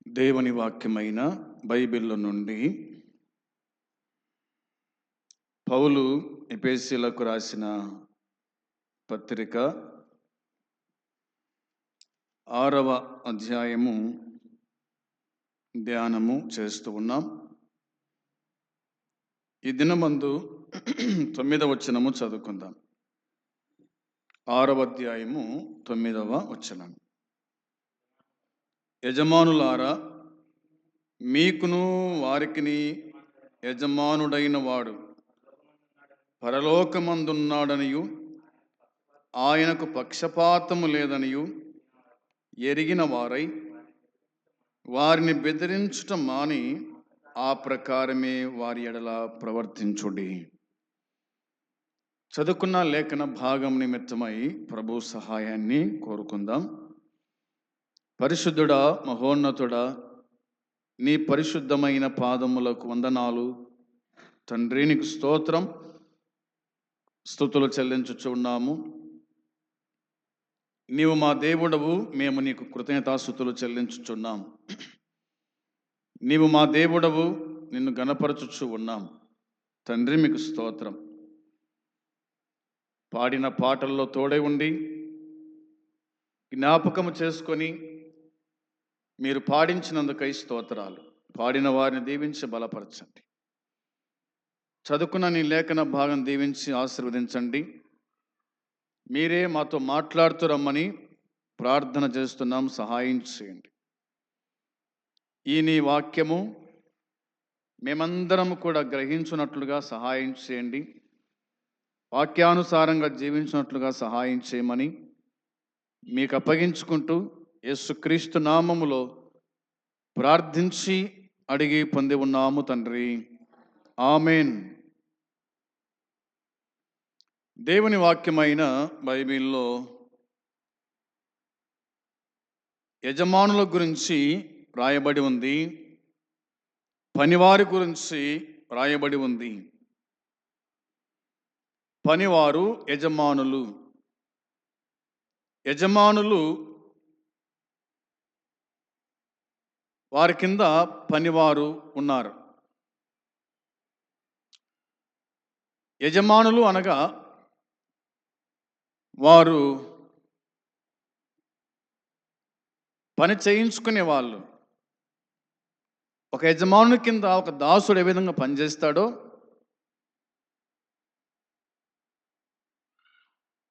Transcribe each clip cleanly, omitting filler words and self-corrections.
దేవుని వాక్యమైన బైబిల్ నుండి పౌలు ఎఫెసీయులకు రాసిన పత్రిక 6వ అధ్యాయము ధ్యానము చేస్తూ ఉన్నాం. ఈ దినమందు 9వ వచనము చదువుకుందాం. 6వ అధ్యాయము 9వ వచనం. యజమానులారా, మీకును వారికిని యజమానుడైన వాడు పరలోకమందున్నాడనియు ఆయనకు పక్షపాతము లేదనియు ఎరిగిన వారై వారిని బెదిరించుట మాని ఆ ప్రకారమే వారి ఎడల ప్రవర్తించుడి. చదువుకున్న లేఖన భాగం నిమిత్తమై ప్రభు సహాయాన్ని కోరుకుందాం. పరిశుద్ధుడా, మహోన్నతుడా, నీ పరిశుద్ధమైన పాదములకు వందనాలు తండ్రి. నీకు స్తోత్రం, స్తుతులు చెల్లించుచున్నాము. నీవు మా దేవుడవు, మేము నీకు కృతజ్ఞతాస్తుతులు చెల్లించుచున్నాం. నీవు మా దేవుడవు, నిన్ను గణపరచుచు ఉన్నాం తండ్రి. మీకు స్తోత్రం. పాడిన పాటల్లో తోడై ఉండి జ్ఞాపకము చేసుకొని మీరు పాడించినందుకై స్తోత్రాలు. పాడిన వారిని దీవించి బలపరచండి. చదువుకున్న నీ లేఖన భాగం దీవించి ఆశీర్వదించండి. మీరే మాతో మాట్లాడుతూ రమ్మని ప్రార్థన చేస్తున్నాం. సహాయం చేయండి. ఈ నీ వాక్యము మేమందరం కూడా గ్రహించున్నట్లుగా సహాయం చేయండి. వాక్యానుసారంగా జీవించినట్లుగా సహాయం చేయమని మీకు అప్పగించుకుంటూ యేసుక్రీస్తు నామములో ప్రార్థించి అడిగి పొంది ఉన్నాము తండ్రి. ఆమేన్. దేవుని వాక్యమైన బైబిల్లో యజమానుల గురించి రాయబడి ఉంది, పనివారి గురించి రాయబడి ఉంది. పనివారు, యజమానులు. యజమానులు వారి కింద పనివారు ఉన్నారు. యజమానులు అనగా వారు పని చేయించుకునే వాళ్ళు. ఒక యజమానుని కింద ఒక దాసుడు ఏ విధంగా పనిచేస్తాడో,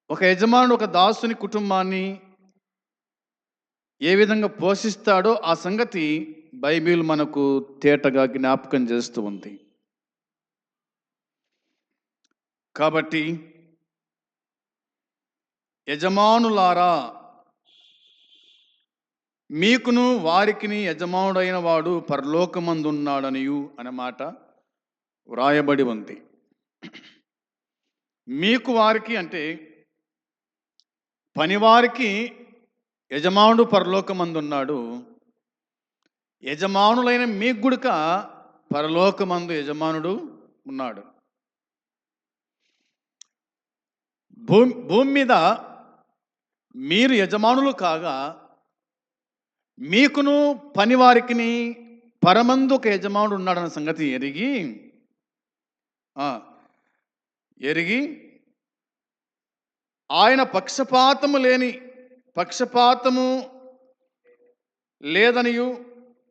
ఒక యజమానుడు ఒక దాసుని కుటుంబాన్ని ఏ విధంగా పోషిస్తాడో ఆ సంగతి బైబిల్ మనకు తేటగా జ్ఞాపకం చేస్తూ ఉంది. కాబట్టి యజమానులారా, మీకును వారికిని యజమానుడైన వాడు పరలోకమందున్నాడనియు అనే మాట వ్రాయబడి ఉంది. మీకు వారికి అంటే పనివారికి యజమానుడు పరలోకమందున్నాడు. యజమానులైన మీకు గుడక పరలోకమందు యజమానుడు ఉన్నాడు. భూమి మీద మీరు యజమానులు కాగా మీకును పనివారికిని పరమందు ఒక యజమానుడు ఉన్నాడన్న సంగతి ఎరిగి ఆయన పక్షపాతము లేదనియు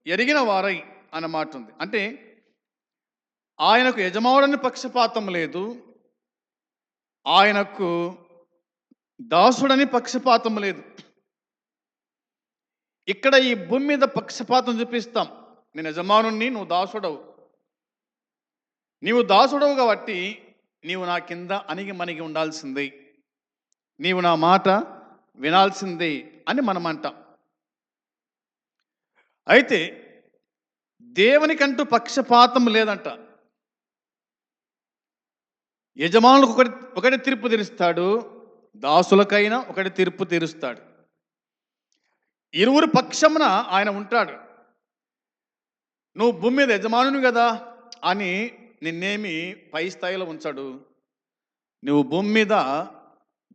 ఎరిగిన వారై అన్నమాట ఉంది. అంటే ఆయనకు యజమానుడని పక్షపాతం లేదు, ఆయనకు దాసుడని పక్షపాతం లేదు. ఇక్కడ ఈ భూమి మీద పక్షపాతం చూపిస్తాం. నేను యజమానుణ్ణి, నువ్వు దాసుడవు. నీవు దాసుడవు కాబట్టి నీవు నా కింద అణిగి ఉండాల్సిందే, నీవు నా మాట వినాల్సిందే అని మనం అంటాం. అయితే దేవునికంటూ పక్షపాతం లేదంట. యజమానులకు ఒకటి తీర్పు తీరుస్తాడు, దాసులకైనా ఒకటి తీర్పు తీరుస్తాడు. ఇరువురు పక్షమున ఆయన ఉంటాడు. నువ్వు భూమి మీద యజమానుని కదా అని నిన్నేమి పై స్థాయిలో ఉంచాడు. నువ్వు భూమి మీద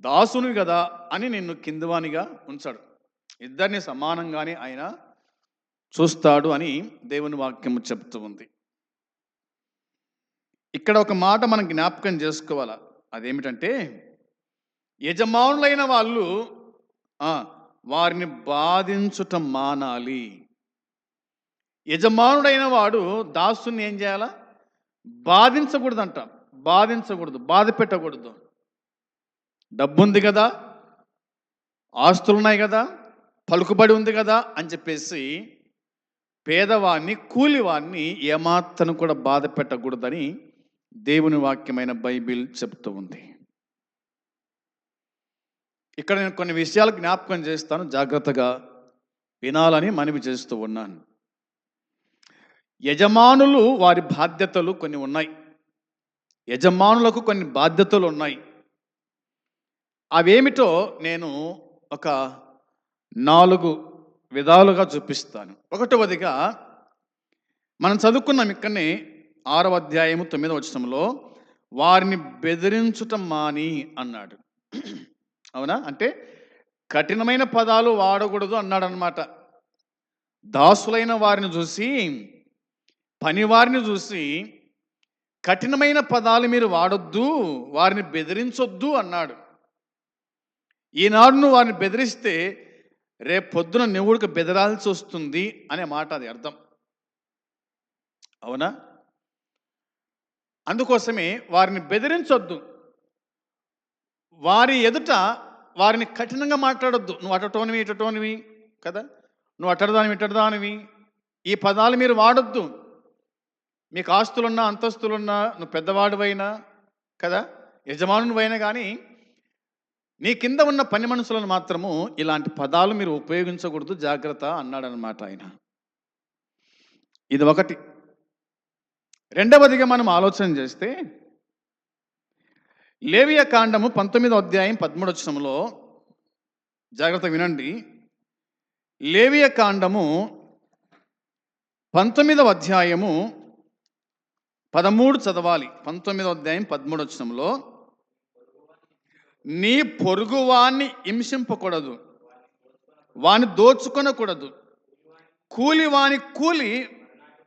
దాసుని కదా అని నిన్ను కిందివానిగా ఉంచాడు. ఇద్దరిని సమానంగానే ఆయన చూస్తాడు అని దేవుని వాక్యము చెప్తూ ఉంది. ఇక్కడ ఒక మాట మనం జ్ఞాపకం చేసుకోవాలా. అదేమిటంటే, యజమానులైన వాళ్ళు వారిని బాధించుట మానాలి. యజమానుడైన వాడు దాసుని ఏం చేయాలా? బాధించకూడదంట. బాధించకూడదు, బాధ పెట్టకూడదు. డబ్బుంది కదా, ఆస్తులున్నాయి కదా, పలుకుబడి ఉంది కదా అని చెప్పేసి పేదవాణ్ణి, కూలివాణ్ణి ఏమాత్రం కూడా బాధ పెట్టకూడదని దేవుని వాక్యమైన బైబిల్ చెప్తూ ఉంది. ఇక్కడ నేను కొన్ని విషయాలు జ్ఞాపకం చేస్తాను, జాగ్రత్తగా వినాలని మనవి చేస్తూ ఉన్నాను. యజమానులు వారి బాధ్యతలు కొన్ని ఉన్నాయి. యజమానులకు కొన్ని బాధ్యతలు ఉన్నాయి. అవేమిటో నేను ఒక 4 విధాలుగా చూపిస్తాను. ఒకటవదిగా మనం చదువుకున్నాం ఇక్కడనే 6వ అధ్యాయము 9వ వచనంలో, వారిని బెదిరించుట మాని అన్నాడు. అవునా? అంటే కఠినమైన పదాలు వాడకూడదు అన్నాడు అన్నమాట. దాసులైన వారిని చూసి, పనివారిని చూసి కఠినమైన పదాలు మీరు వాడొద్దు, వారిని బెదిరించొద్దు అన్నాడు. ఈనాడు నువ్వు వారిని బెదిరిస్తే రేపు పొద్దున నువ్వుడికి బెదరాల్సి వస్తుంది అనే మాట, అది అర్థం. అవునా? అందుకోసమే వారిని బెదిరించొద్దు, వారి ఎదుట వారిని కఠినంగా మాట్లాడొద్దు. నువ్వు అటటోనివి ఇటటోనివి కదా, నువ్వు అట్టడదానివి ఇట్టడదానివి, ఈ పదాలు మీరు వాడొద్దు. మీకు ఆస్తులున్నా, అంతస్తులున్నా, నువ్వు పెద్దవాడివైనా కదా, యజమానునివైనా కానీ నీ కింద ఉన్న పని మనుషులను మాత్రము ఇలాంటి పదాలు మీరు ఉపయోగించకూడదు, జాగ్రత్త అన్నాడనమాట ఆయన. ఇది ఒకటి. రెండవదిగా మనం ఆలోచన చేస్తే, లేవియ కాండము 19వ అధ్యాయం 13వ వచనంలో, జాగ్రత్త వినండి. లేవియ కాండము 19వ అధ్యాయము 13 చదవాలి. 19వ అధ్యాయం 13వ వచనంలో, నీ పొరుగువాన్ని హింసింపకూడదు, వాని దోచుకొనకూడదు, కూలివాని కూలి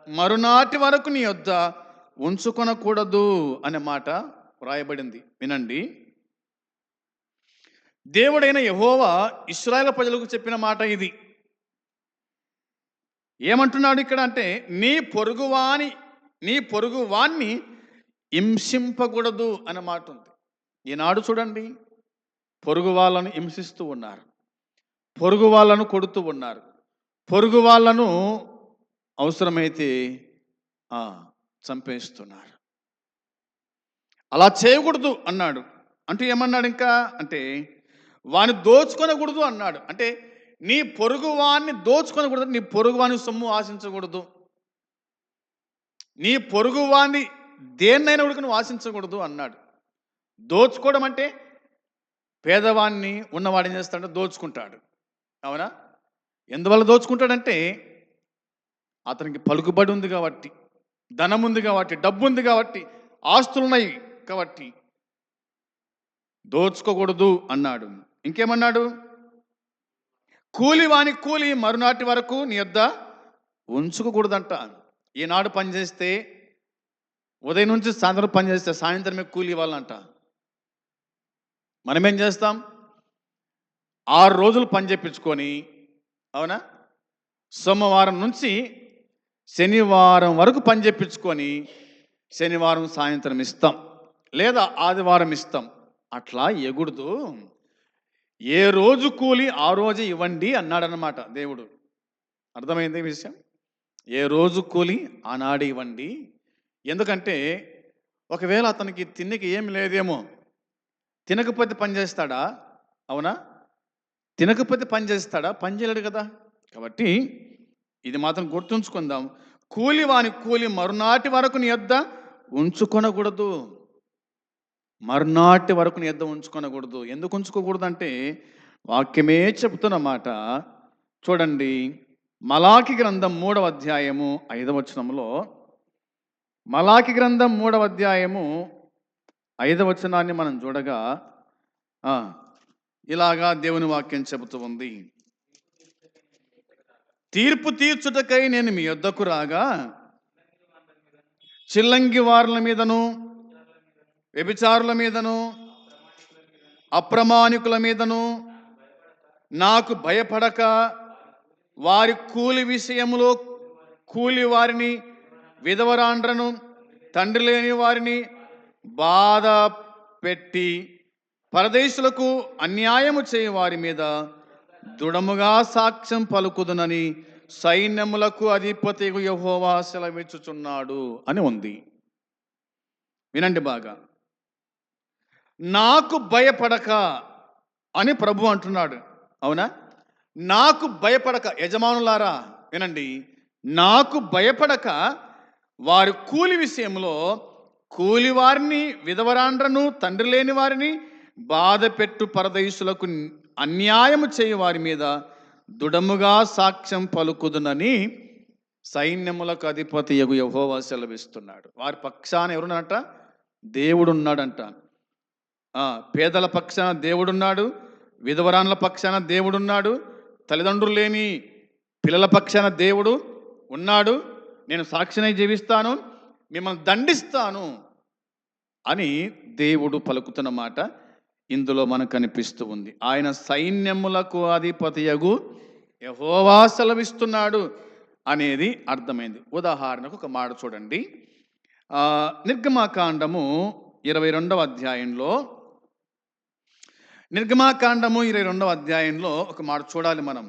మరునాటి వరకు నీ యొద్ద ఉంచుకొనకూడదు అనే మాట వ్రాయబడింది. వినండి. దేవుడైన యెహోవా ఇశ్రాయేలు ప్రజలకు చెప్పిన మాట ఇది. ఏమంటున్నాడు ఇక్కడ అంటే, నీ పొరుగువాన్ని హింసింపకూడదు అనే మాట ఉంది. ఈనాడు చూడండి, పొరుగు వాళ్ళను హింసిస్తూ ఉన్నారు, పొరుగు వాళ్ళను కొడుతూ ఉన్నారు, పొరుగు వాళ్ళను అవసరమైతే చంపేస్తున్నారు. అలా చేయకూడదు అన్నాడు. అంటే ఏమన్నాడు ఇంకా అంటే, వాని దోచుకొనకూడదు అన్నాడు. అంటే నీ పొరుగువాన్ని దోచుకొనకూడదు, నీ పొరుగువాని సొమ్ము ఆశించకూడదు, నీ పొరుగువాన్ని దేన్నైనా ఉడికి నువ్వు ఆశించకూడదు అన్నాడు. దోచుకోవడం అంటే, పేదవాన్ని ఉన్నవాడు ఏం చేస్తాడంటే దోచుకుంటాడు. అవునా? ఎందువల్ల దోచుకుంటాడంటే, అతనికి పలుకుబడి ఉంది కాబట్టి, ధనం ఉంది కాబట్టి, డబ్బు ఉంది కాబట్టి, ఆస్తులున్నాయి కాబట్టి దోచుకోకూడదు అన్నాడు. ఇంకేమన్నాడు? కూలివాని కూలి మరునాటి వరకు నీ యొద్ద ఉంచుకోకూడదంట. ఈనాడు పనిచేస్తే, ఉదయం నుంచి సాయంత్రం పనిచేస్తే సాయంత్రమే కూలి ఇవ్వాలంట. మనమేం చేస్తాం? 6 రోజులు పని చేయించుకొని, అవునా, సోమవారం నుంచి శనివారం వరకు పని చేయించుకొని శనివారం సాయంత్రం ఇస్తాం, లేదా ఆదివారం ఇస్తాం. అట్లా ఎగుడుదు. ఏ రోజు కూలి ఆ రోజే ఇవ్వండి అన్నాడనమాట దేవుడు. అర్థమైంది విషయం? ఏ రోజు కూలి ఆనాడు ఇవ్వండి. ఎందుకంటే ఒకవేళ అతనికి తిన్నికి ఏమి లేదేమో, తినకపోతే పని చేస్తాడా? అవునా? తినకపోతే పని చేస్తాడా? పని చేయలేడు కదా. కాబట్టి ఇది మాత్రం గుర్తుంచుకుందాం. కూలి వాని కూలి మరునాటి వరకు నీ యొద్ద ఉంచుకొనకూడదు. మరునాటి వరకు నీ యొద్ద ఉంచుకొనకూడదు. ఎందుకు ఉంచుకోకూడదు అంటే, వాక్యమే చెప్తున్నమాట. చూడండి, మలాకి గ్రంథం 3వ అధ్యాయము 5వ వచనంలో, మలాకి గ్రంథం 3వ అధ్యాయము 5వ వచనాన్ని మనం చూడగా ఇలాగా దేవుని వాక్యం చెబుతూ ఉంది. తీర్పు తీర్చుటకై నేను మీ యొద్దకు రాగా చిల్లంగి వారుల మీదను వ్యభిచారుల మీదను అప్రమాణికుల మీదను నాకు భయపడక వారి కూలి విషయములో కూలి వారిని విధవరాండ్రను తండ్రి లేని వారిని బాధ పెట్టి పరదేశులకు అన్యాయము చేయ వారి మీద దృఢముగా సాక్ష్యం పలుకుదునని సైన్యములకు అధిపతి యెహోవా సెలవిచ్చుచున్నాడు అని ఉంది. వినండి బాగా. నాకు భయపడక అని ప్రభు అంటున్నాడు. అవునా? నాకు భయపడక, యజమానులారా వినండి, నాకు భయపడక వారి కూలి విషయంలో కూలి వారిని విధవరాండ్రను తండ్రి లేని వారిని బాధ పెట్టు పరదేశులకు అన్యాయము చేయ వారి మీద దృఢముగా సాక్ష్యం పలుకుదునని సైన్యములకు అధిపతి యెహోవా సెలవిస్తున్నాడు. వారి పక్షాన ఎవరున్నాడంట? దేవుడున్నాడంట. పేదల పక్షాన దేవుడున్నాడు, విధవరాన్ల పక్షాన దేవుడున్నాడు, తల్లిదండ్రులు లేని పిల్లల పక్షాన దేవుడు ఉన్నాడు. నేను సాక్షినై జీవిస్తాను, మిమ్మల్ని దండిస్తాను అని దేవుడు పలుకుతున్న మాట ఇందులో మనకు కనిపిస్తూ ఉంది. ఆయన సైన్యములకు అధిపతియగు యెహోవా సెలవిస్తున్నాడు అనేది అర్థమైంది. ఉదాహరణకు ఒక మాట చూడండి. నిర్గమాకాండము 22వ అధ్యాయంలో ఒక మాట చూడాలి మనం.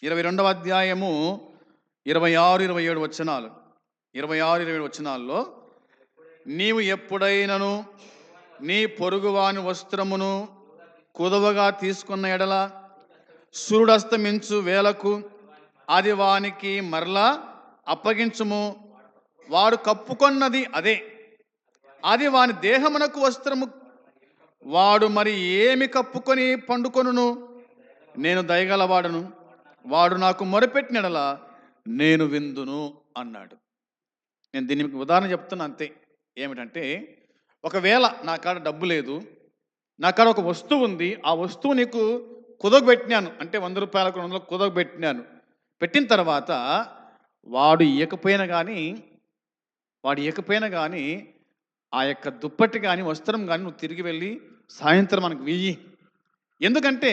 22వ అధ్యాయము 26-27 వచనాలు. 26-27 వచనాల్లో, నీవు ఎప్పుడైనను నీ పొరుగువాని వస్త్రమును కుదవగా తీసుకున్న ఎడల సూర్యుడస్తమించు వేళకు అది వానికి మరలా అప్పగించుము. వాడు కప్పుకొన్నది అదే, అది వాని దేహమునకు వస్త్రము. వాడు మరి ఏమి కప్పుకొని పండుకొనును? నేను దయగలవాడను, వాడు నాకు మొరపెట్టినడలా నేను విందును అన్నాడు. నేను దీనికి ఉదాహరణ చెప్తున్నా అంతే. ఏమిటంటే, ఒకవేళ నా కాడ డబ్బు లేదు, నా కాడ ఒక వస్తువు ఉంది, ఆ వస్తువు నీకు కుదవబెట్టినాను అంటే 100 రూపాయలకు 200 కుదవబెట్టినాను. పెట్టిన తర్వాత వాడు ఇవ్వకపోయినా కానీ ఆ యొక్క దుప్పటి కానీ వస్త్రం కానీ నువ్వు తిరిగి వెళ్ళి సాయంత్రం మనకు వెయ్యి. ఎందుకంటే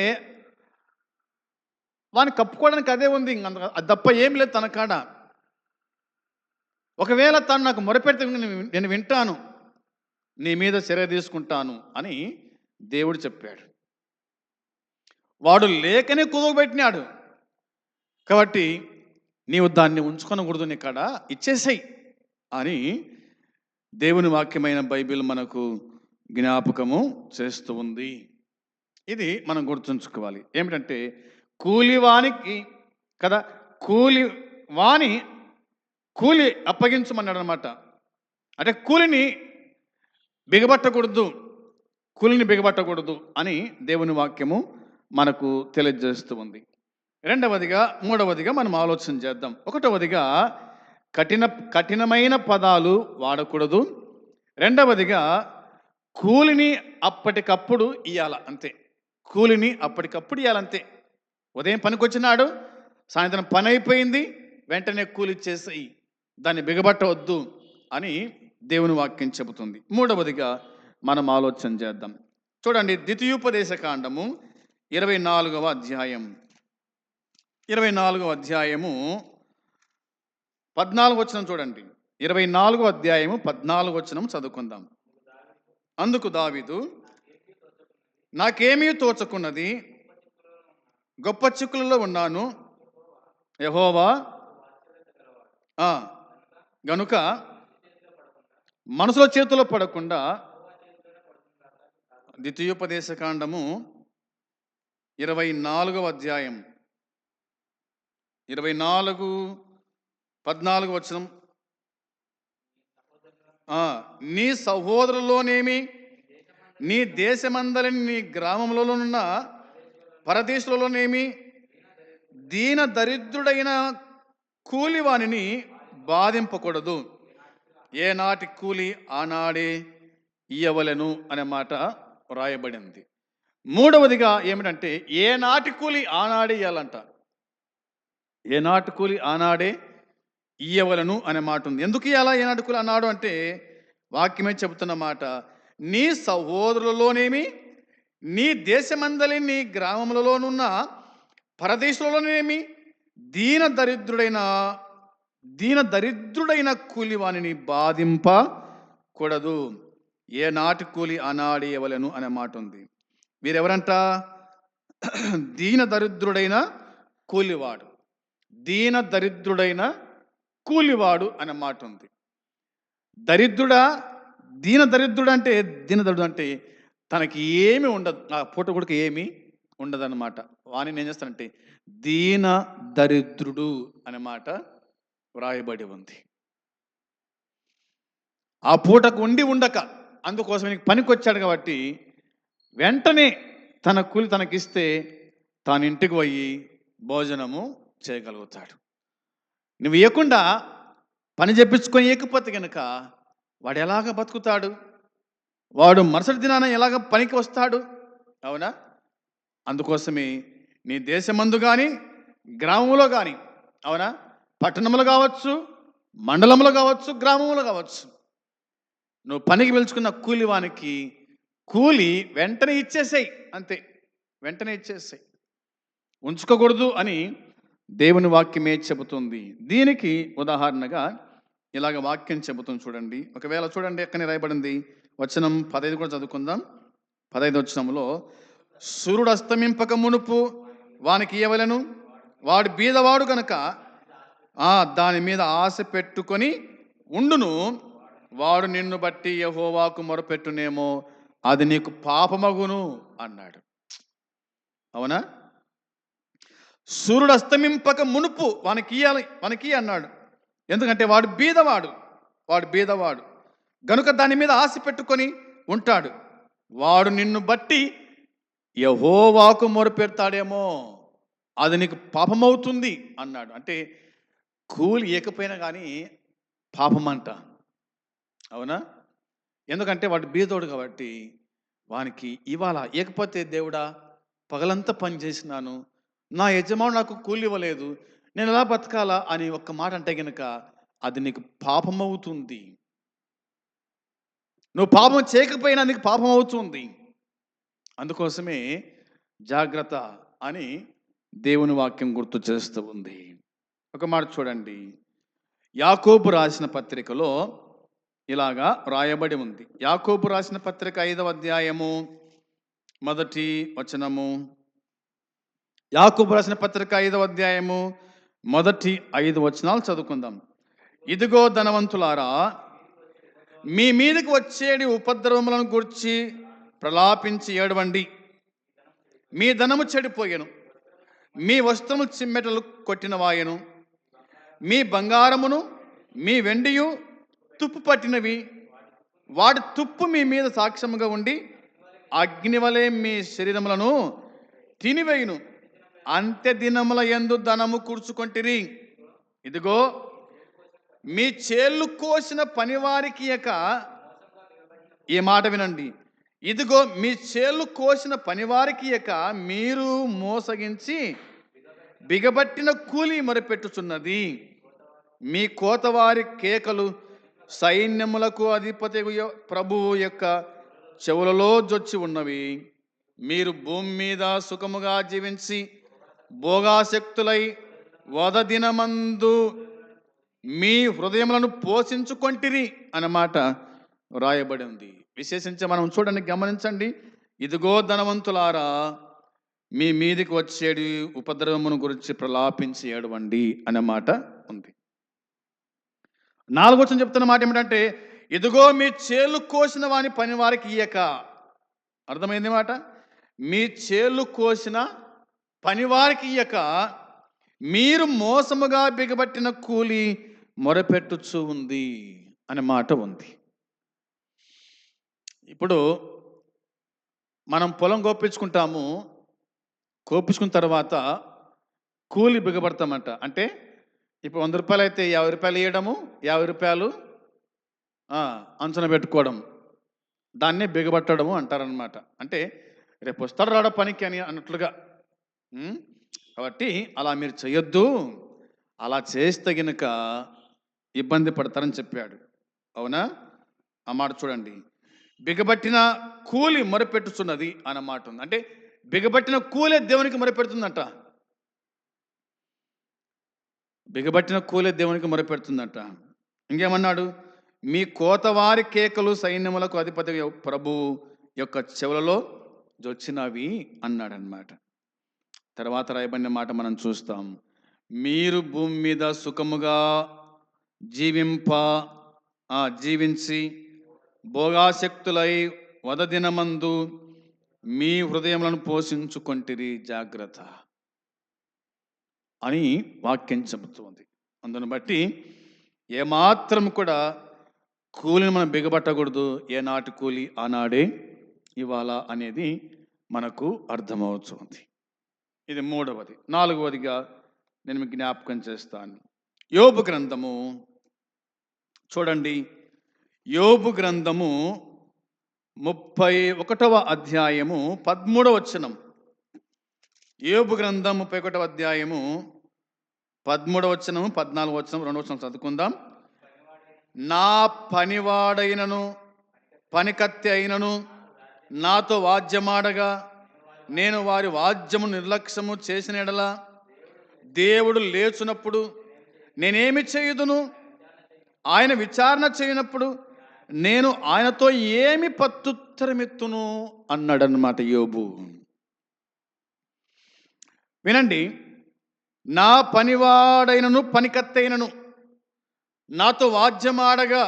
వాడిని కప్పుకోవడానికి అదే ఉంది, అది తప్ప ఏం లేదు తన కాడ. ఒకవేళ తను నాకు మొరపెడితే నేను వింటాను, నీ మీద చర్య తీసుకుంటాను అని దేవుడు చెప్పాడు. వాడు లేకనే కుదవబెట్టినాడు కాబట్టి నీవు దాన్ని ఉంచుకొనకూడదు, నీ కాడ ఇచ్చేసాయి అని దేవుని వాక్యమైన బైబిల్ మనకు జ్ఞాపకము చేస్తూ ఉంది. ఇది మనం గుర్తుంచుకోవాలి. ఏమిటంటే, కూలివానికి కదా, కూలి అప్పగించమన్నాడు అనమాట. అంటే కూలిని బిగబట్టకూడదు అని దేవుని వాక్యము మనకు తెలియజేస్తూ ఉంది. మూడవదిగా మనం ఆలోచన చేద్దాం. ఒకటవదిగా కఠినమైన పదాలు వాడకూడదు. రెండవదిగా కూలిని అప్పటికప్పుడు ఇవ్వాల, అంతే. కూలిని అప్పటికప్పుడు ఇవ్వాలంతే. ఉదయం పనికి వచ్చినాడు, సాయంత్రం పని అయిపోయింది, వెంటనే కూలి ఇచ్చేసి దాన్ని బిగబట్టవద్దు అని దేవుని వాక్యం చెబుతుంది. మూడవదిగా మనం ఆలోచన చేద్దాం. చూడండి, ద్వితీయోపదేశకాండము 24వ అధ్యాయం 14వ వచనం చూడండి. 24వ అధ్యాయము 14వ వచనం చదువుకుందాం. అందుకు దావీదు, నాకేమీ తోచకున్నది, గొప్ప చిక్కులలో ఉన్నాను. యెహోవా గనుక మనసులో చేతిలో పడకుండా. ద్వితీయోపదేశకాండము 24వ అధ్యాయం 14 వచనం. నీ సహోదరులోనేమి, నీ దేశమందరిని, నీ గ్రామంలోనున్న పరదేశులలోనేమి దీన దరిద్రుడైన కూలివానిని బాధింపకూడదు. ఏనాటి కూలి ఆనాడే ఇయ్యవలెను అనే మాట వ్రాయబడింది. మూడవదిగా ఏమిటంటే, ఏనాటి కూలి ఆనాడే ఇయ్యాలంట. ఏనాటి కూలి ఆనాడే ఇయ్యవలను అనే మాట ఉంది. ఎందుకు ఇయ్యాలా ఏనాటి కూలి అన్నాడు అంటే, వాక్యమే చెబుతున్న మాట, నీ సహోదరులలోనేమి, నీ దేశమందలి నీ గ్రామములలోనున్న పరదేశంలోనేమి దీన దరిద్రుడైన కూలివానిని బాధింపకూడదు. ఏనాటి కూలి ఆనాడే ఇవ్వలను అనే మాట ఉంది. వీరెవరంట? దీన దరిద్రుడైన కూలివాడు. దీన దరిద్రుడైన కూలివాడు అనే మాట ఉంది. దరిద్రుడా, దీన దరిద్రుడు అంటే తనకి ఏమి ఉండదు, ఆ పూట కూడా ఏమీ ఉండదన్నమాట. వాణిని ఏం చేస్తానంటే దీన దరిద్రుడు అనే మాట వ్రాయబడి ఉంది. ఆ పూటకు ఉండక అందుకోసం నీకు పనికి వచ్చాడు కాబట్టి వెంటనే తన కూలి తనకిస్తే తాను ఇంటికి పోయి భోజనము చేయగలుగుతాడు. నువ్వు ఇవ్వకుండా పని చెప్పించుకొని ఇవ్వకపోతే కనుక వాడు ఎలాగ బతుకుతాడు? వాడు మరుసటి దినాన ఎలాగ పనికి వస్తాడు? అవునా? అందుకోసమే నీ దేశమందు కానీ, గ్రామంలో కానీ, అవునా, పట్టణంలో కావచ్చు, మండలంలో కావచ్చు, గ్రామంలో కావచ్చు, నువ్వు పనికి పిలుచుకున్న కూలివానికి కూలి వెంటనే ఇచ్చేసాయి. అంతే, వెంటనే ఇచ్చేసాయి, ఉంచుకోకూడదు అని దేవుని వాక్యమే చెబుతుంది. దీనికి ఉదాహరణగా ఇలాగ వాక్యం చెబుతుంది చూడండి. ఒకవేళ చూడండి ఎక్కడనే రాయబడింది, వచనం 15 కూడా చదువుకుందాం. 15 వచనంలో, సూర్యుడు అస్తమింపక మునుపు వానికి ఇవ్వవలెను, వాడు బీదవాడు కనుక దాని మీద ఆశ పెట్టుకొని ఉండును, వాడు నిన్ను బట్టి యెహోవాకు మొరపెట్టునేమో, అది నీకు పాపమగును అన్నాడు. అవునా? సూర్యుడు అస్తమింపక మునుపు వానికి ఇయ్యాలి అన్నాడు. ఎందుకంటే వాడు బీదవాడు గనుక దాని మీద ఆశ పెట్టుకొని ఉంటాడు. వాడు నిన్ను బట్టి యెహోవాకు మొరపెడతాడేమో, అది నీకు పాపమవుతుంది అన్నాడు. అంటే కూలి ఇవ్వకపోయినా కానీ పాపమంట. అవునా? ఎందుకంటే వాడు బీదోడు కాబట్టి వానికి ఇవాళ ఇవ్వకపోతే, దేవుడా పగలంతా పని చేసినాను, నా యజమాను నాకు కూలి ఇవ్వలేదు, నేను ఎలా బతకాలా అని ఒక్క మాట అంటే కనుక అది నీకు పాపమవుతుంది. నువ్వు పాపం చేయకపోయినా నీకు పాపం అవుతుంది. అందుకోసమే జాగ్రత్త అని దేవుని వాక్యం గుర్తు చేస్తూ ఉంది. ఒక మాట చూడండి, యాకోబు రాసిన పత్రికలో ఇలాగా రాయబడి ఉంది. యాకోబు రాసిన పత్రిక 5వ అధ్యాయము 1వ వచనము. యాకోబు రాసిన పత్రిక 5వ అధ్యాయము 1-5 వచనాలు చదువుకుందాం. ఇదిగో ధనవంతులారా, మీ మీదకి వచ్చేడి ఉపద్రవములను గురించి ప్రలాపించి ఏడవండి. మీ ధనము చెడిపోయెను, మీ వస్త్రములు చిమ్మెటలు కొట్టిన వాయను, మీ బంగారమును మీ వెండియు తుప్పు పట్టినవి, వాటి తుప్పు మీ మీద సాక్ష్యముగా ఉండి అగ్నివలే మీ శరీరములను తినివేయును. అంత్య దినముల యందు ధనము కూర్చుకొంటిరి. ఇదిగో మీ చేళ్ళు కోసిన పనివారికి ఈ మాట వినండి, ఇదిగో మీ చేళ్ళు కోసిన పనివారికి మీరు మోసగించి బిగబట్టిన కూలి మొరపెట్టుచున్నది. మీ కోతవారి కేకలు సైన్యములకు అధిపతి ప్రభువు యొక్క చెవులలో జొచ్చి ఉన్నవి. మీరు భూమి మీద సుఖముగా జీవించి భోగాసక్తులై వదదినమందు మీ హృదయములను పోషించుకొంటిరి అన్నమాట రాయబడి ఉంది. విశేషించి మనం చూడండి, గమనించండి. ఇదిగో ధనవంతులారా, మీ మీదికి వచ్చేది ఉపద్రవమును గురించి ప్రలాపించి ఏడవండి అనే మాట ఉంది. 4వ వచనం చెప్తున్న మాట ఏమిటంటే, ఇదిగో మీ చేళ్ళు కోసిన వాని పని వారికి ఇయ్యక. అర్థమైంది మాట? మీ చేళ్ళు కోసిన పనివారికి ఇయ్యక మీరు మోసముగా బిగబట్టిన కూలి మొరపెట్టుచు ఉంది అనే మాట ఉంది. ఇప్పుడు మనం పొలం కోపించుకుంటాము, కోపించుకున్న తర్వాత కూలి బిగబడతామంట. అంటే ఇప్పుడు 100 రూపాయలు అయితే 50 రూపాయలు ఇవ్వడము, 50 రూపాయలు అంచనా పెట్టుకోవడం, దాన్నే బిగబట్టడము అంటారనమాట. అంటే రేపు వస్తాడు రాడ పనికి అని అన్నట్లుగా. కాబట్టి అలా మీరు చేయొద్దు. అలా చేస్తే గనుక ఇబ్బంది పడతారని చెప్పాడు. అవునా? ఆ మాట చూడండి. బిగబట్టిన కూలి మొరపెట్టుచున్నది అన్న మాట ఉంది. అంటే బిగబట్టిన కూలే దేవునికి మొరపెడుతుందంట. బిగబట్టిన కూలే దేవునికి మొరపెడుతుందంట. ఇంకేమన్నాడు? మీ కోతవారి కేకలు సైన్యములకు అధిపతి ప్రభువు యొక్క చెవులలో జొచ్చినవి అన్నాడనమాట. తర్వాత రాయబడిన మాట మనం చూస్తాం. మీరు భూమి మీద సుఖముగా జీవించి భోగాసక్తులై వదదినమందు మీ హృదయములను పోషించుకొంటిరి జాగ్రత్త అని వాక్యం చెబుతుంది. అందును బట్టి ఏమాత్రం కూడా కూలిని మనం బిగబట్టకూడదు. ఏనాటి కూలి ఆనాడే ఇవ్వాలా అనేది మనకు అర్థమవుతుంది. ఇది మూడవది. నాలుగవదిగా నేను మీకు జ్ఞాపకం చేస్తాను. యోబు గ్రంథము చూడండి. యోబు గ్రంథము 31వ అధ్యాయము 13వ వచనం. యోబు గ్రంథం 31వ అధ్యాయము 13వ వచనం, 14వ వచనం, 2వ వచనం చదువుకుందాం. నా పనివాడైనను పనికత్తె అయినను నాతో వాద్యమాడగా నేను వారి వాద్యము నిర్లక్ష్యము చేసిన ఎడల దేవుడు లేచునప్పుడు నేనేమి చేయుదును? ఆయన విచారణ చేయనప్పుడు నేను ఆయనతో ఏమి ప్రత్యుత్తరమిత్తును అన్నాడన్నమాట యోబు. వినండి. నా పనివాడైనను పనికత్తైనను నాతో వాద్యమాడగా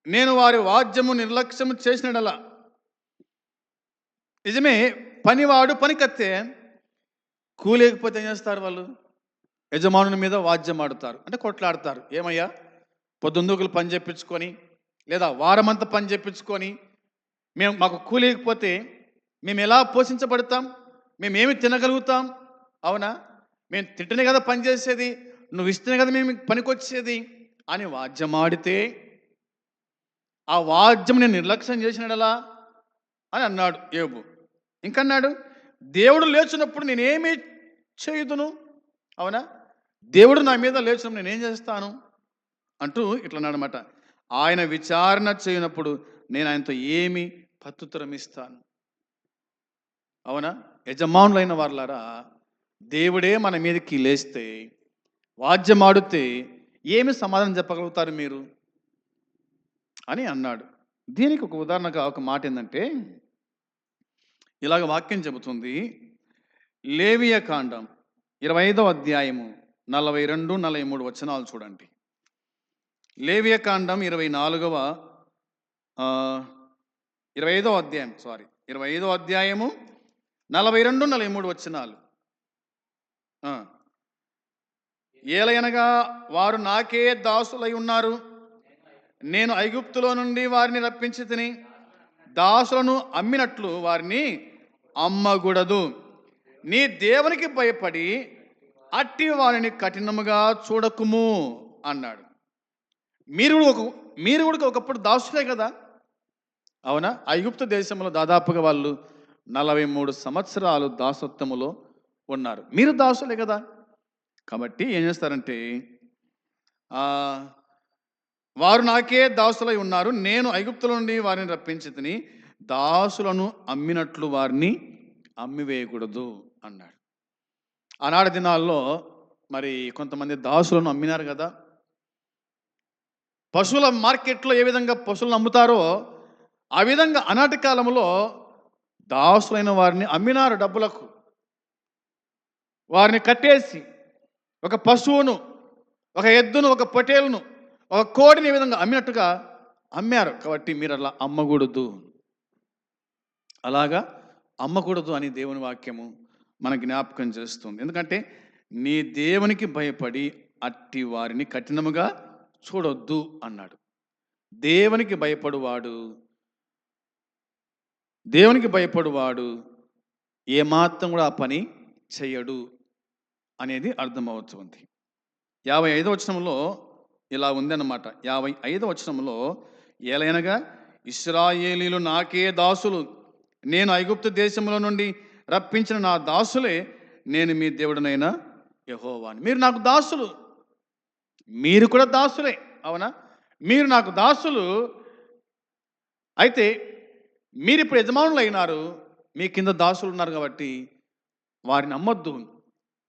నేను వారి వాద్యము నిర్లక్ష్యము చేసినడలా. నిజమే, పనివాడు పనికత్తే కూలేకపోతే ఏం చేస్తారు? వాళ్ళు యజమానుని మీద వాద్యం ఆడుతారు, అంటే కొట్లాడతారు. ఏమయ్యా, పొద్దుందుకులు పని చెప్పించుకొని లేదా వారమంతా పని చెప్పించుకొని మాకు కూలేకపోతే మేము ఎలా పోషించబడతాం? మేమేమి తినగలుగుతాం? అవునా? మేము తింటేనే కదా పని చేసేది, నువ్వు ఇస్తేనే కదా మేము పనికొచ్చేది అని వాద్యం ఆడితే ఆ వాద్యం నేను నిర్లక్ష్యం చేసినడలా అని అన్నాడు యోబు. ఇంకన్నాడు, దేవుడు లేచినప్పుడు నేనేమి చేయుదును? అవునా? దేవుడు నా మీద లేచినప్పుడు నేనేం చేస్తాను అంటూ ఇట్లా అన్నాడు అనమాట. ఆయన విచారణ చేయనప్పుడు నేను ఆయనతో ఏమి ప్రత్యుత్తరం ఇస్తాను? అవునా? యజమానులైన వారులారా, దేవుడే మన మీదకి లేస్తే వాద్యం ఆడితే ఏమి సమాధానం చెప్పగలుగుతారు మీరు అని అన్నాడు. దీనికి ఒక ఉదాహరణగా ఒక మాట ఏంటంటే, ఇలాగ వాక్యం చెబుతుంది. లేవియ కాండం 25వ అధ్యాయము 42, 43 వచనాలు చూడండి. లేవియ కాండం 25వ అధ్యాయం 25వ అధ్యాయము 42, 43 వచనాలు. ఏలయనగా వారు నాకే దాసులై ఉన్నారు, నేను ఐగుప్తులో నుండి వారిని రప్పించి తిని దాసులను అమ్మినట్లు వారిని అమ్మకూడదు. నీ దేవునికి భయపడి అట్టి వారిని కఠినముగా చూడకుము అన్నాడు. మీరు కూడా ఒకప్పుడు దాసులే కదా. అవునా? ఐగుప్తు దేశంలో దాదాపుగా వాళ్ళు 43 సంవత్సరాలు దాసత్వములో ఉన్నారు. మీరు దాసులే కదా. కాబట్టి ఏం చేస్తారంటే, వారు నాకే దాసులై ఉన్నారు, నేను ఐగుప్తుల నుండి వారిని రప్పించి తిని దాసులను అమ్మినట్లు వారిని అమ్మివేయకూడదు అన్నాడు. ఆనాటి దినాల్లో మరి కొంతమంది దాసులను అమ్మినారు కదా. పశువుల మార్కెట్లో ఏ విధంగా పశువులను అమ్ముతారో ఆ విధంగా ఆనాటి కాలంలో దాసులైన వారిని అమ్మినారు డబ్బులకు. వారిని కట్టేసి ఒక పశువును, ఒక ఎద్దును, ఒక పొటేలును, ఒక కోడిని ఈ విధంగా అమ్మినట్టుగా అమ్మారు. కాబట్టి మీరు అలా అమ్మకూడదు, అలాగా అమ్మకూడదు అని దేవుని వాక్యము మన జ్ఞాపకం చేస్తుంది. ఎందుకంటే నీ దేవునికి భయపడి అట్టి వారిని కఠినముగా చూడొద్దు అన్నాడు. దేవునికి భయపడువాడు ఏమాత్రం కూడా ఆ పని చెయ్యడు అనేది అర్థమవుతుంది. 55వ వచనంలో ఇలా ఉందన్నమాట. 55వ వచనంలో ఏలైనగా ఇశ్రాయేలీలు నాకే దాసులు, నేను ఐగుప్తు దేశంలో నుండి రప్పించిన నా దాసులే, నేను మీ దేవుడనైన యెహోవాని. మీరు నాకు దాసులు, మీరు కూడా దాసులే. అవునా? మీరు నాకు దాసులు. అయితే మీరిప్పుడు యజమానులైనారు. మీ కింద దాసులున్నారు కాబట్టి వారిని అమ్మొద్దు.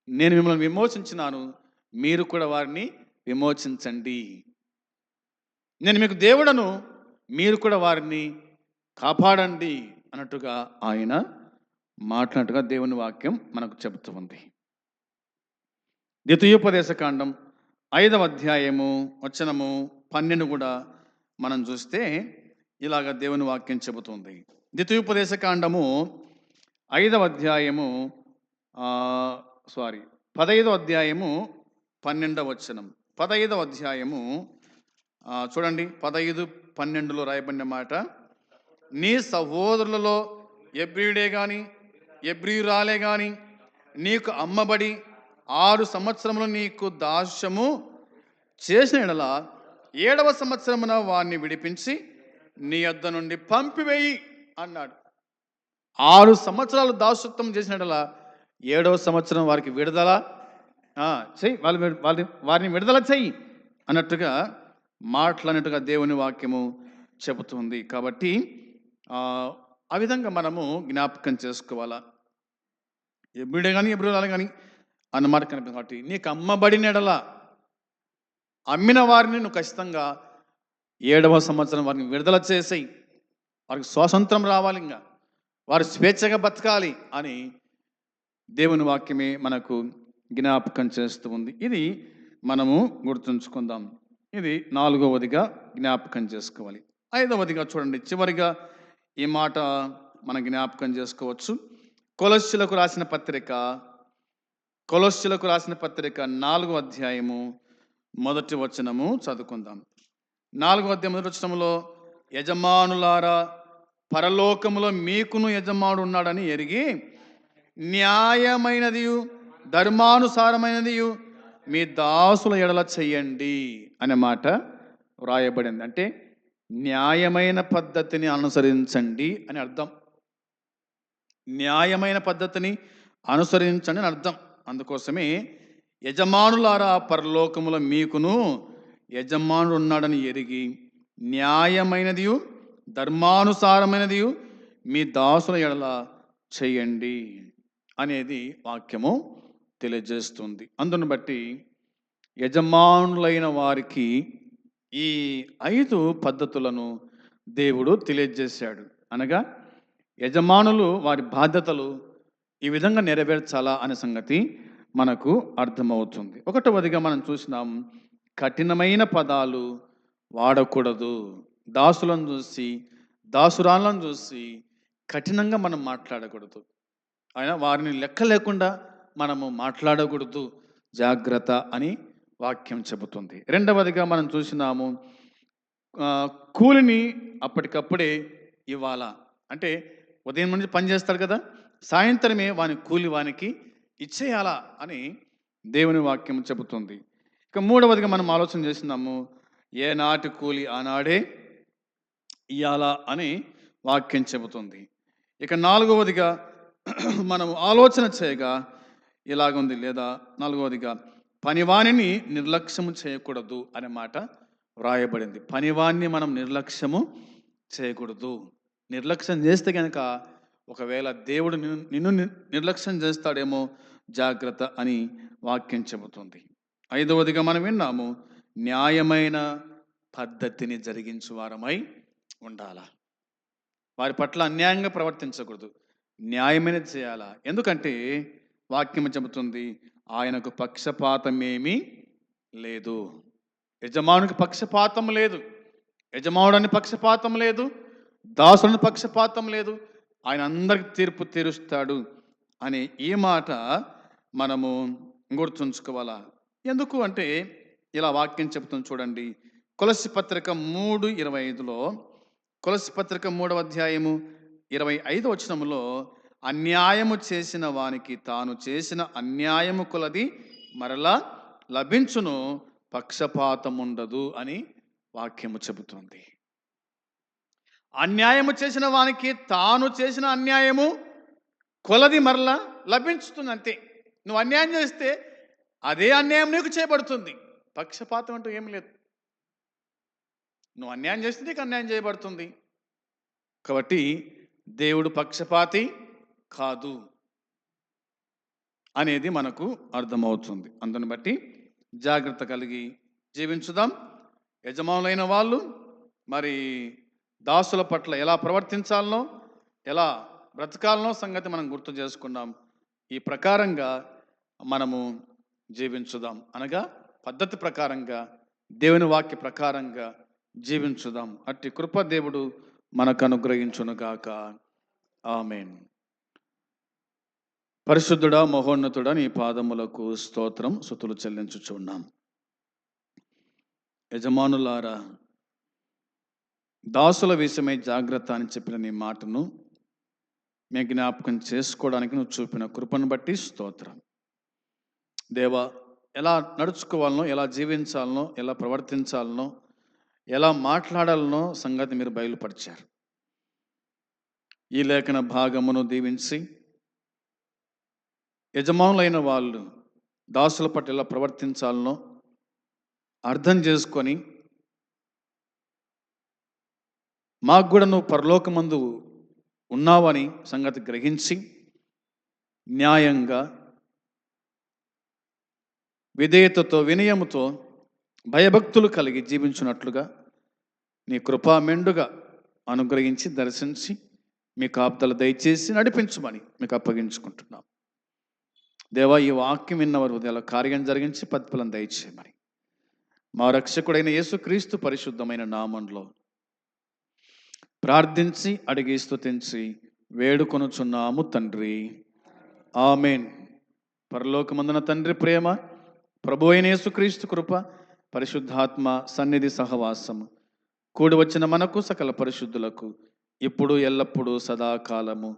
నేను మిమ్మల్ని విమోచించినాను. మీరు కూడా వారిని విమోచించండి. నేను మీకు దేవుడను. మీరు కూడా వారిని కాపాడండి అన్నట్టుగా ఆయన మాట్లాడినట్టుగా దేవుని వాక్యం మనకు చెబుతూ ఉంది. ద్వితీయోపదేశకాండం 5వ అధ్యాయము వచనము 12 కూడా మనం చూస్తే ఇలాగ దేవుని వాక్యం చెబుతుంది. ద్వితీయోపదేశకాండము 5వ అధ్యాయము 15వ అధ్యాయము 12వ వచనం. 15వ అధ్యాయము చూడండి, 15, 12లో రాయబడిన మాట, నీ సహోదరులలో ఎబ్రియుడే గాని ఎబ్రియురాలే గాని నీకు అమ్మబడి 6 సంవత్సరములు నీకు దాస్యము చేసిన ఎడల 7వ సంవత్సరమున వారిని విడిపించి నీ యొద్ద నుండి పంపివేయి అన్నాడు. 6 సంవత్సరాలు దాసత్వం చేసిన ఎడల 7వ సంవత్సరం వారికి విడుదల చెయ్యి, వారిని విడుదల చెయ్యి అన్నట్టుగా మాట్లాడినట్టుగా దేవుని వాక్యము చెబుతుంది. కాబట్టి ఆ విధంగా మనము జ్ఞాపకం చేసుకోవాలా. ఎబ్రిడే కానీ ఎబ్రియురాలు కానీ అన్నమాట కనిపిస్తుంది. కాబట్టి నీకు అమ్మబడిన ఎడల అమ్మిన వారిని నువ్వు ఖచ్చితంగా 7వ సంవత్సరం వారిని విడుదల చేసేయి. వారికి స్వాతంత్రం రావాలి, ఇంకా వారు స్వేచ్ఛగా బతకాలి అని దేవుని వాక్యమే మనకు జ్ఞాపకం చేస్తూ ఉంది. ఇది మనము గుర్తుంచుకుందాం. ఇది 4వదిగా జ్ఞాపకం చేసుకోవాలి. 5వదిగా చూడండి, చివరిగా ఈ మాట మనం జ్ఞాపకం చేసుకోవచ్చు. కొలస్సీలకు రాసిన పత్రిక 4వ అధ్యాయము 1వ వచనము చదువుకుందాం. 4వ అధ్యాయం 1వ వచనములో, యజమానులారా, పరలోకములో మీకును యజమానుడు ఉన్నాడని ఎరిగి న్యాయమైనదియు ధర్మానుసారమైనదియు మీ దాసుల ఎడల చెయ్యండి అనే మాట వ్రాయబడింది. అంటే న్యాయమైన పద్ధతిని అనుసరించండి అని అర్థం. న్యాయమైన పద్ధతిని అనుసరించండి అని అర్థం. అందుకోసమే యజమానులారా, పరలోకములో మీకును యజమానుడు ఉన్నాడని ఎరిగి న్యాయమైనదియు ధర్మానుసారమైనదియు మీ దాసుల ఎడల చెయ్యండి అనేది వాక్యము తెలియజేస్తుంది. అందును బట్టి యజమానులైన వారికి ఈ 5 పద్ధతులను దేవుడు తెలియజేశాడు. అనగా యజమానులు వారి బాధ్యతలు ఈ విధంగా నెరవేర్చాలా అనే సంగతి మనకు అర్థమవుతుంది. 1వదిగా మనం చూసినాం, కఠినమైన పదాలు వాడకూడదు. దాసులను చూసి, దాసురాలను చూసి కఠినంగా మనం మాట్లాడకూడదు. అయినా వారిని లెక్క లేకుండా మనము మాట్లాడకూడదు, జాగ్రత్త అని వాక్యం చెబుతుంది. 2వదిగా మనం చూసినాము, కూలిని అప్పటికప్పుడే ఇవ్వాలా. అంటే ఉదయం నుంచి పని చేస్తాడు కదా, సాయంత్రమే వాని కూలి వానికి ఇచ్చేయాలా అని దేవుని వాక్యం చెబుతుంది. ఇక 3వదిగా మనం ఆలోచన చేసినాము, ఏనాటి కూలి ఆనాడే ఇయ్యాలా అని వాక్యం చెబుతుంది. ఇక 4వదిగా మనం ఆలోచన చేయగా ఇలాగుంది, లేదా 4వదిగా పనివాణిని నిర్లక్ష్యము చేయకూడదు అనే మాట వ్రాయబడింది. పనివాణ్ణి మనం నిర్లక్ష్యము చేయకూడదు. నిర్లక్ష్యం చేస్తే కనుక ఒకవేళ దేవుడు నిన్ను నిర్లక్ష్యం చేస్తాడేమో, జాగ్రత్త అని వాక్యం చెబుతుంది. 5వదిగా మనం విన్నాము, న్యాయమైన పద్ధతిని జరిగించు వారమై ఉండాలా. వారి పట్ల అన్యాయంగా ప్రవర్తించకూడదు, న్యాయమైనది చేయాలా. ఎందుకంటే వాక్యం చెబుతుంది, ఆయనకు పక్షపాతమేమీ లేదు. యజమానునికి పక్షపాతం లేదు, యజమానుని పక్షపాతం లేదు, దాసుని పక్షపాతం లేదు. ఆయన అందరికి తీర్పు తీరుస్తాడు అని ఈ మాట మనము గుర్తుంచుకోవాలా. ఎందుకు అంటే ఇలా వాక్యం చెబుతుంది చూడండి. కొలస్సీ పత్రిక 3:25లో, కొలస్సీ పత్రిక 3వ అధ్యాయము 25వ వచనములో, అన్యాయము చేసిన వానికి తాను చేసిన అన్యాయము కొలది మరలా లభించును, పక్షపాతం ఉండదు అని వాక్యము చెబుతుంది. అన్యాయము చేసిన వానికి తాను చేసిన అన్యాయము కొలది మరలా లభించుతుంది. అంతే. నువ్వు అన్యాయం చేస్తే అదే అన్యాయం నీకు చేయబడుతుంది. పక్షపాతం అంటూ ఏం లేదు. నువ్వు అన్యాయం చేస్తే నీకు అన్యాయం చేయబడుతుంది. కాబట్టి దేవుడు పక్షపాతి కాదు అనేది మనకు అర్థమవుతుంది. అందుని బట్టి జాగ్రత్త కలిగి జీవించుదాం. యజమానులైన వాళ్ళు మరి దాసుల పట్ల ఎలా ప్రవర్తించాలనో, ఎలా బ్రతకాలనో సంగతి మనం గుర్తు చేసుకున్నాం. ఈ ప్రకారంగా మనము జీవించుదాం. అనగా పద్ధతి ప్రకారంగా, దేవుని వాక్య ప్రకారంగా జీవించుదాం. అట్టి కృప దేవుడు మనకు అనుగ్రహించునుగాక. ఆమేన్. పరిశుద్ధుడా, మహోన్నతుడా, నీ పాదములకు స్తోత్రం, స్తుతులు చెల్లించుచున్నాం. యజమానులారా, దాసుల విషయమై జాగ్రత్త అని చెప్పిన నీ మాటను మేము జ్ఞాపకం చేసుకోవడానికి నువ్వు చూపిన కృపను బట్టి స్తోత్రం. దేవా, ఎలా నడుచుకోవాలనో, ఎలా జీవించాలనో, ఎలా ప్రవర్తించాలనో, ఎలా మాట్లాడాలనో సంగతి మీరు బయలుపరిచారు. ఈ లేఖన భాగమును దీవించి యజమానులైన వాళ్ళు దాసుల పట్ల ఎలా ప్రవర్తించాలనో అర్థం చేసుకొని, మాకు కూడా నువ్వు పరలోకమందు ఉన్నావని సంగతి గ్రహించి న్యాయంగా, విధేయతతో, వినయముతో, భయభక్తులు కలిగి జీవించున్నట్లుగా నీ కృపా మెండుగా అనుగ్రహించి దర్శించి మీ కాపుదల దయచేసి నడిపించమని మీకు అప్పగించుకుంటున్నాం. దేవా, ఈ వాక్యం విన్నవారు ఉదయాల కార్యం జరిగించి ప్రతిఫలం దయచేయమని మా రక్షకుడైన యేసుక్రీస్తు పరిశుద్ధమైన నామంలో ప్రార్థించి అడిగి స్తుతించి వేడుకొనుచున్నాము తండ్రి. ఆమేన్. పరలోకమందున తండ్రి ప్రేమ, ప్రభు అయిన యేసుక్రీస్తు కృప, పరిశుద్ధాత్మ సన్నిధి సహవాసము కూడి వచ్చిన మనకు సకల పరిశుద్ధులకు ఇప్పుడు ఎల్లప్పుడూ సదాకాలము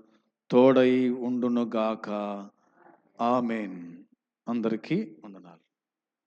తోడై ఉండునుగాక. ఆమేన్. అందరికీ వందనాలు.